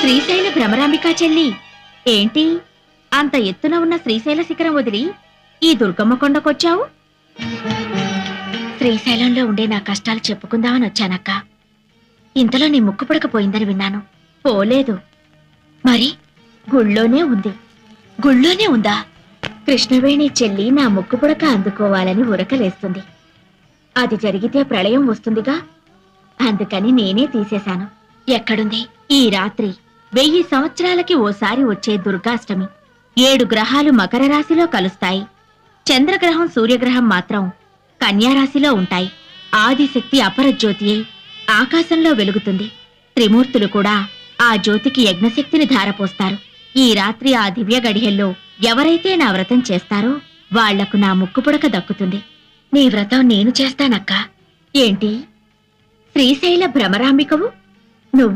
శ్రీశైల భ్రమరాంబికా చెల్లి, ఏంటి అంత ఎత్తున ఉన్న శ్రీశైల శిఖరం వదిలి ఈ దుర్గమ్మ కొండకొచ్చావు? శ్రీశైలంలో ఉండే నా కష్టాలు చెప్పుకుందామని వచ్చానక్క. ఇంతలో నీ ముక్కు పుడకపోయిందని విన్నాను. పోలేదు. మరి గుళ్ళోనే ఉంది. గుళ్ళోనే ఉందా? కృష్ణవేణి చెల్లి నా ముక్కు పుడక అందుకోవాలని ఉరకలేస్తుంది. అది జరిగితే ప్రళయం వస్తుందిగా, అందుకని నేనే తీసేశాను. ఎక్కడుంది? ఈ రాత్రి 1000 సంవత్సరాలకి ఓసారి వచ్చే దుర్గాష్టమి. 7 గ్రహాలు మకర రాశిలో కలుస్తాయి. చంద్రగ్రహం సూర్యగ్రహం మాత్రం కన్యారాశిలో ఉంటాయి. ఆదిశక్తి అపరజ్యోతి అయి ఆకాశంలో వెలుగుతుంది. త్రిమూర్తులు కూడా ఆ జ్యోతికి యజ్ఞశక్తిని ధారపోస్తారు. ఈ రాత్రి ఆ దివ్య గడియల్లో ఎవరైతే నా వ్రతం చేస్తారో వాళ్లకు నా ముక్కుపుడక దక్కుతుంది. నీ వ్రతం నేను చేస్తానక్కా. ఏంటి శ్రీశైల భ్రమరాంబికవు నువ్వు?